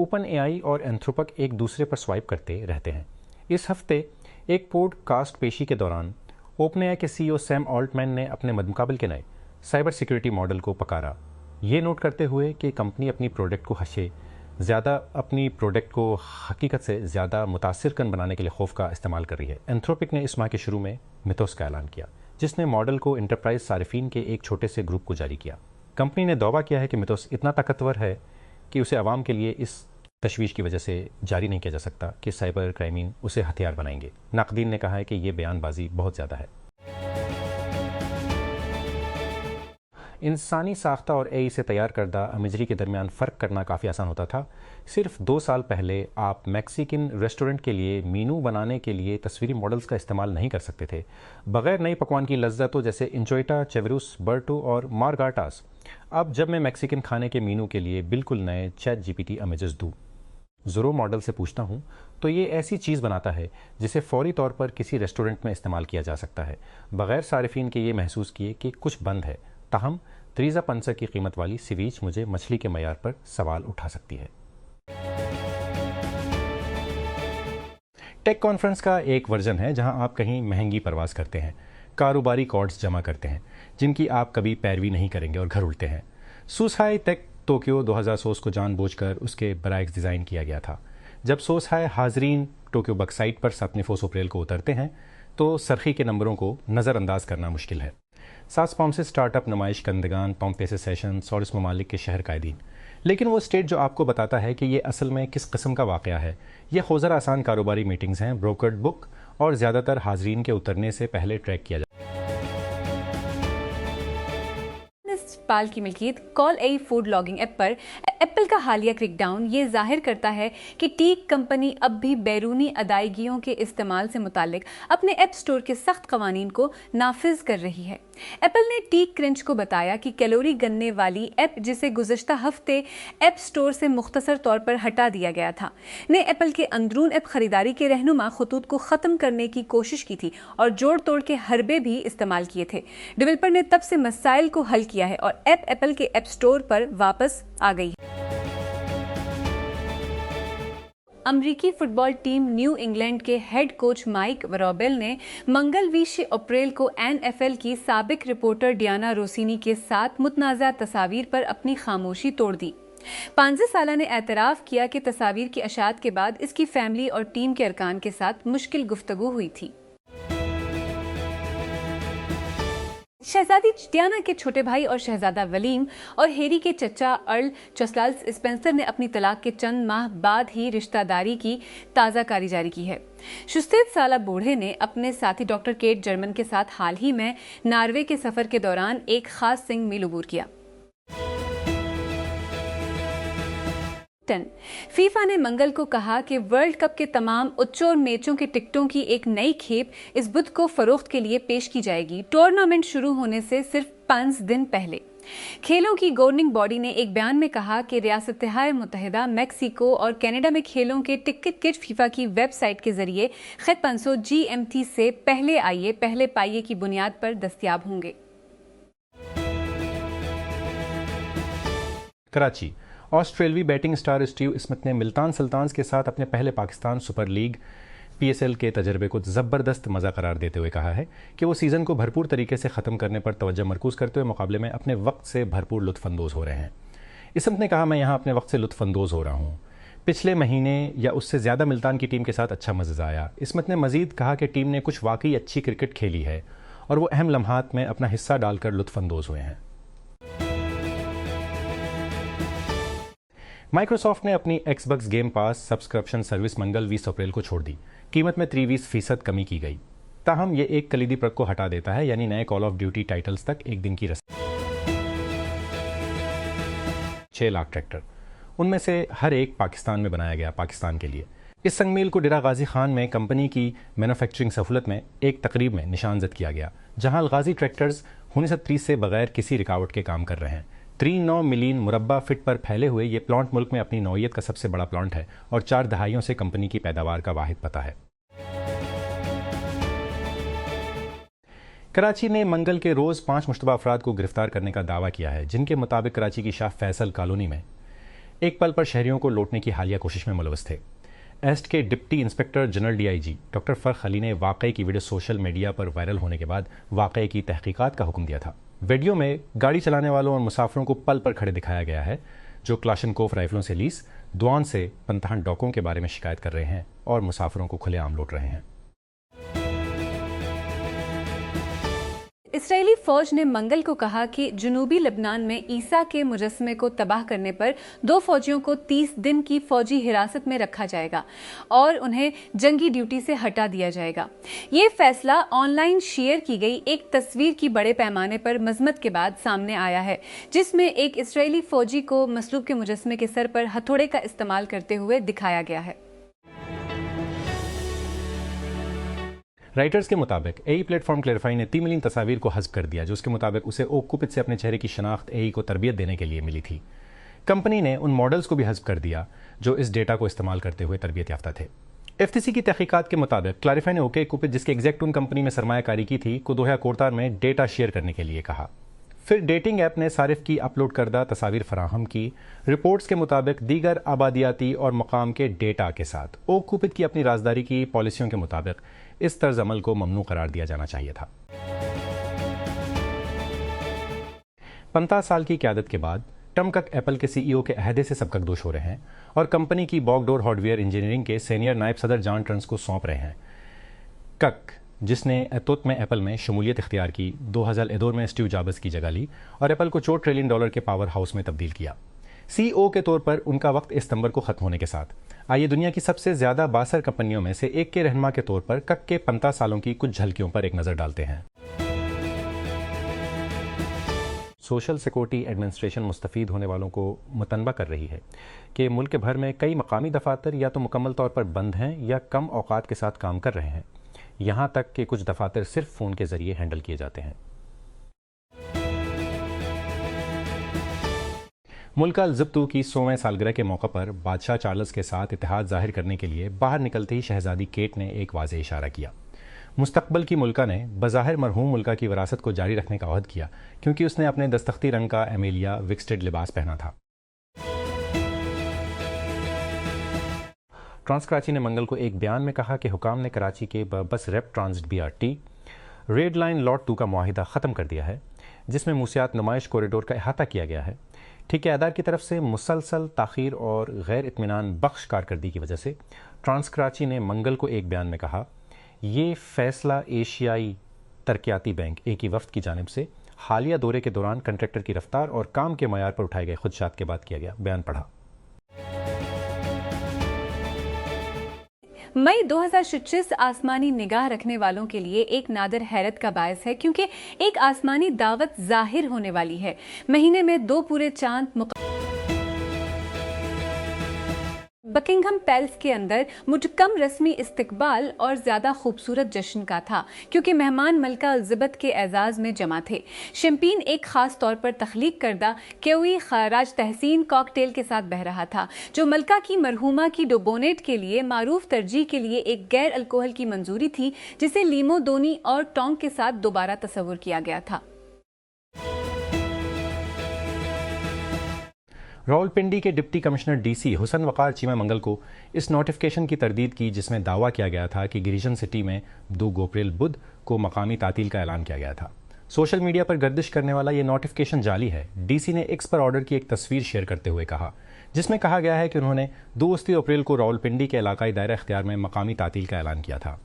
Open AI और Anthropic एक दूसरे पर स्वाइप करते रहते हैं। इस हफ्ते एक पॉडकास्ट पेशी के दौरान ओपन एआई के सीईओ सैम ऑल्टमैन ने अपने मदमुकाबिल के नए साइबर सिक्योरिटी मॉडल को पकारा, ये नोट करते हुए कि कंपनी अपनी प्रोडक्ट को हकीकत से ज़्यादा मुतासिरकन बनाने के लिए खौफ का इस्तेमाल कर रही है। एंथ्रोपिक ने इस माह के शुरू में मिथोस का ऐलान किया, जिसने मॉडल को इंटरप्राइज सारिफीन के एक छोटे से ग्रुप को जारी किया। कंपनी ने दावा किया है कि मिथोस इतना ताकतवर है कि उसे आवाम के लिए इस तशवीश की वजह से जारी नहीं किया जा सकता कि साइबर क्राइमीन उसे हथियार बनाएंगे। नाकदीन ने कहा है कि ये बयानबाजी बहुत ज़्यादा है। इंसानी साख्ता और एआई से तैयार करदा इमेजरी के दरमियान फ़र्क करना काफ़ी आसान होता था। सिर्फ 2 साल पहले आप मैक्सिकन रेस्टोरेंट के लिए मीनू बनाने के लिए तस्वीरी मॉडल्स का इस्तेमाल नहीं कर सकते थे। बग़ैर नई पकवान की लज्जतों जैसे इंचोइटा, चेवरुस, बर्टो और मार्गाटास, अब जब मैं मैक्सिकन खाने के मीनू के लिए बिल्कुल नए चैट जीपीटी इमेजेस दूँ, ज़ोरो मॉडल से पूछता हूँ, तो ये ऐसी चीज़ बनाता है जिसे फ़ौरी तौर पर किसी रेस्टोरेंट में इस्तेमाल किया जा सकता है, बग़ैर सारिफीन के ये महसूस किए कि कुछ बंद है। ताहम तरीज़ा पंसर की कीमत वाली सीवीच मुझे मछली के मयार पर सवाल उठा सकती है। टेक कॉन्फ्रेंस का एक वर्जन है जहां आप कहीं महंगी परवाज़ करते हैं, कारोबारी कॉर्ड्स जमा करते हैं जिनकी आप कभी पैरवी नहीं करेंगे और घर उड़ते हैं। सूसहाय टेक टोक्यो 2016 को जानबूझकर उसके बरअक्स डिज़ाइन किया गया था। जब सूसहाय हाजरीन टोक्यो बग साइट पर 7 अप्रैल को उतरते हैं तो सरखी के नंबरों को नज़रअंदाज करना मुश्किल है। 7 पाउंड से स्टार्टअप नुमाइश कंदगान, पाउंड पैसे सेशंस और इस ममालिक के शहर कायदीन। लेकिन वो स्टेट जो आपको बताता है कि ये असल में किस किस्म का वाक़या है। ये खोज़र आसान कारोबारी मीटिंग्स हैं, ब्रोकर्ड बुक और ज़्यादातर हाजरीन के उतरने से पहले ट्रैक किया जाता है। पाल की मिल्कियत call a food logging app पर एप्पल का हालिया क्रैकडाउन ये जाहिर करता है कि टीक कंपनी अब भी बैरूनी अदायगियों के इस्तेमाल से मुतालिक अपने ऐप स्टोर के सख्त कवानीन को नाफिज कर रही है। एप्पल ने टीक क्रंच को बताया कि कैलोरी गनने वाली ऐप, जिसे गुज़श्ता हफ्ते ऐप स्टोर से मुख्तसर तौर पर हटा दिया गया था, ने एप्पल के अंदरून ऐप खरीदारी के रहनुमा खतूत को ख़त्म करने की कोशिश की थी और जोड़ तोड़ के हरबे भी इस्तेमाल किए थे। डेवलपर ने तब से मसाइल को हल किया है और ऐप एप्पल के ऐप स्टोर पर वापस आ गई है। अमरीकी फुटबॉल टीम न्यू इंग्लैंड के हेड कोच माइक वरोबेल ने मंगल 20 अप्रैल को एनएफएल की साबिक रिपोर्टर डियाना रोसिनी के साथ मुतनाज़ा तस्वीर पर अपनी खामोशी तोड़ दी। 5 साला ने एतराफ़ किया कि तस्वीर की अशात के बाद इसकी फैमिली और टीम के अरकान के साथ मुश्किल गुफ्तगू हुई थी। शहजादी डियाना के छोटे भाई और शहजादा वलीम और हैरी के चचा अर्ल चार्ल्स स्पेंसर ने अपनी तलाक के चंद माह बाद ही रिश्तेदारी की ताज़ा कारी जारी की है। 66 साला बूढ़े ने अपने साथी डॉक्टर केट जर्मन के साथ हाल ही में नॉर्वे के सफ़र के दौरान एक खास सिंह मील अबूर किया। फीफा ने मंगल को कहा कि वर्ल्ड कप के तमाम उच्चों मैचों के टिकटों की एक नई खेप इस बुध को फरोख्त के लिए पेश की जाएगी, टूर्नामेंट शुरू होने से सिर्फ 5 दिन पहले। खेलों की गवर्निंग बॉडी ने एक बयान में कहा कि रियासत-ए मुत्तहिदा, मैक्सिको और कनाडा में खेलों के टिकट किट फीफा की वेबसाइट के जरिए खत 500 GMT से पहले आइए पहले पाइए की बुनियाद पर दस्तयाब होंगे। कराची ऑस्ट्रेलवी बैटिंग स्टार स्टीव स्मिथ ने मुल्तान सुल्तान्स के साथ अपने पहले पाकिस्तान सुपर लीग PSL के तजर्बे को ज़बरदस्त मज़ा करार देते हुए कहा है कि वो सीज़न को भरपूर तरीके से ख़त्म करने पर तवज्जो मरकूज़ करते हुए मुकाबले में अपने वक्त से भरपूर लुत्फ़अंदोज़ हो रहे हैं। स्मिथ ने कहा, मैं यहाँ अपने वक्त से लुत्फ़अंदोज़ हो रहा हूँ। पिछले महीने या उससे ज़्यादा मुल्तान की टीम के साथ अच्छा मज़ा आया। स्मिथ ने मज़ीद कहा कि टीम ने कुछ वाकई अच्छी क्रिकेट खेली है और वो अहम लम्हात में अपना हिस्सा डालकर लुत्फ़अंदोज़ हुए हैं। माइक्रोसॉफ्ट ने अपनी Xbox game pass subscription service मंगल 20 अप्रैल को छोड़ दी। कीमत में 23% कमी की गई। ताहम ये एक कलीदी परत को हटा देता है, यानी नए कॉल ऑफ ड्यूटी टाइटल्स तक एक दिन की रस्म। 6 लाख ट्रैक्टर, उनमें से हर एक पाकिस्तान में बनाया गया, पाकिस्तान के लिए। इस संगमील को डेरा गाजी खान में कंपनी की मैन्युफैक्चरिंग सहूलत में एक तकरीब में निशानजद किया गया, जहां अलगाजी ट्रैक्टर्स 1930 से बगैर किसी रुकावट के काम कर रहे हैं। 3.9 मिलियन मुरब्बा फीट पर फैले हुए ये प्लांट मुल्क में अपनी नौइयत का सबसे बड़ा प्लांट है और 4 दहाइयों से कंपनी की पैदावार का वाहिद पता है। कराची ने मंगल के रोज़ 5 मुश्तबा अफराद को गिरफ्तार करने का दावा किया है, जिनके मुताबिक कराची की शाह फैसल कॉलोनी में एक पल पर शहरियों को लौटने की हालिया कोशिश में मुलविस थे। एस्ट के deputy inspector general DIG doctor Farrukh Ali ने वाक़े की वीडियो सोशल मीडिया पर वायरल होने के बाद वाक़े की तहकीकात का हुक्म दिया था। वीडियो में गाड़ी चलाने वालों और मुसाफिरों को पल पर खड़े दिखाया गया है, जो क्लाशनकोफ राइफलों से लैस द्वान से पंतहान डॉकों के बारे में शिकायत कर रहे हैं और मुसाफिरों को खुलेआम लूट रहे हैं। इसराइली फौज ने मंगल को कहा कि जनूबी लेबनान में ईसा के मुजस्मे को तबाह करने पर 2 फौजियों को 30 दिन की फौजी हिरासत में रखा जाएगा और उन्हें जंगी ड्यूटी से हटा दिया जाएगा। ये फैसला ऑनलाइन शेयर की गई एक तस्वीर की बड़े पैमाने पर मजम्मत के बाद सामने आया है, जिसमें एक इसराइली फौजी को मसलूब के मुजस्मे के सर पर हथौड़े का इस्तेमाल करते हुए दिखाया गया है। राइटर्स के मुताबिक एई प्लेटफॉर्म क्लैरिफाई ने 3 मिलियन तस्वीर को हज़फ कर दिया, जो उसके मुताबिक उसे ओक कुपित से अपने चेहरे की शनाख्त एई को तरबियत देने के लिए मिली थी। कंपनी ने उन मॉडल्स को भी हज़फ कर दिया जो इस डेटा को इस्तेमाल करते हुए तरबियत याफ्ता थे। FTC की तहकीकात के मुताबिक क्लैरिफाई ने ओके कुपित, जिसके एग्जैक्ट उन कंपनी में सरमायाकारी की थी, को दोहा कोरतार में डेटा शेयर करने के लिए कहा। फिर डेटिंग ऐप ने सारिफ की अपलोड करदा तस्वीर फराहम की। रिपोर्ट्स के मुताबिक दीगर आबादियाती और मकाम के डेटा के साथ ओक कुपित की अपनी राजदारी की पॉलिसियों के मुताबिक इस तर्ज अमल को ममनू करार दिया जाना चाहिए था। 15 साल की क़यादत के बाद टमकक एप्पल के CEO के अहदे से सबकक दोष हो रहे हैं और कंपनी की बॉगडोर हार्डवेयर इंजीनियरिंग के सीनियर नायब सदर जॉन टर्न्स को सौंप रहे हैं। कक, जिसने एतोत में एप्पल में शमूलियत इख्तियार की, 2011 में स्टीव जॉब्स की जगह ली और एप्पल को $4 ट्रिलियन के पावर हाउस में तब्दील किया। CEO के तौर पर उनका वक्त इस सितंबर को ख़त्म होने के साथ आइए दुनिया की सबसे ज़्यादा बासर कंपनियों में से एक के रहनुमा के तौर पर कक के 15 सालों की कुछ झलकियों पर एक नज़र डालते हैं। सोशल सिक्योरिटी एडमिनिस्ट्रेशन मुस्तफ़ीद होने वालों को मुतनबा कर रही है कि मुल्क भर में कई मकामी दफातर या तो मुकम्मल तौर पर बंद हैं या कम औकात के साथ काम कर रहे हैं। यहाँ तक कि कुछ दफातर सिर्फ फ़ोन के ज़रिए हैंडल किए जाते हैं। मुल्क अल-ज़ब्तू की 100वें सालगिरह के मौके पर बादशाह चार्ल्स के साथ इत्तेहाद जाहिर करने के लिए बाहर निकलते ही शहजादी केट ने एक वाज़ेह इशारा किया। मुस्तकबिल की मुल्का ने बज़ाहिर मरहूम मुल्का की विरासत को जारी रखने का अहद किया, क्योंकि उसने अपने दस्तख्ती रंग का एमेलिया विक्सटेड लिबास पहना था। ट्रांस कराची ने मंगल को एक बयान में कहा कि हुकाम ने कराची के बस rape transit BRT red line lot 2 का मुआहिदा ख़त्म कर दिया है, जिसमें मूसियात नुमाइश कॉरिडोर का अहाता किया गया है। ठेकेदार की तरफ से मुसलसल ताख़ीर और गैर इत्मीनान बख्श कारकर्दगी की वजह से ट्रांस कराची ने मंगल को एक बयान में कहा, ये फैसला एशियाई तरक्याती बैंक की वफ़द की जानिब से हालिया दौरे के दौरान कंट्रैक्टर की रफ्तार और काम के मयार पर उठाए गए खुदशात के बाद किया गया। बयान पढ़ा। मई 2026 आसमानी निगाह रखने वालों के लिए एक नादिर हैरत का बायस है, क्योंकि एक आसमानी दावत जाहिर होने वाली है। महीने में 2 पूरे चांद बकिंघम पैलेस के अंदर मुझकम रस्मी इस्तकबाल और ज़्यादा खूबसूरत जश्न का था, क्योंकि मेहमान मलका एलिज़ाबेथ के एजाज़ में जमा थे। शैम्पेन एक ख़ास तौर पर तख्लीक करदा क्योई खराज तहसीन कॉकटेल के साथ बह रहा था, जो मलका की मरहूमा की डोबोनेट के लिए मारूफ तरजीह के लिए एक गैर अल्कोहल की मंजूरी थी, जिसे लीमो दोनी और टोंग के साथ दोबारा तस्वुर किया गया था। रावलपिंडी के डिप्टी कमिश्नर DC हुसन वकार चीमा मंगल को इस नोटिफिकेशन की तरदीद की, जिसमें दावा किया गया था कि गिरिजन सिटी में 2 अप्रैल बुध को मकामी तातील का ऐलान किया गया था। सोशल मीडिया पर गर्दिश करने वाला ये नोटिफिकेशन जाली है। DC ने X पर ऑर्डर की एक तस्वीर शेयर करते हुए कहा, जिसमें कहा गया है कि उन्होंने 2 अप्रैल को रावलपिंडी के इलाकाई दायरा इख्तियार में मकामी तातील का ऐलान किया था।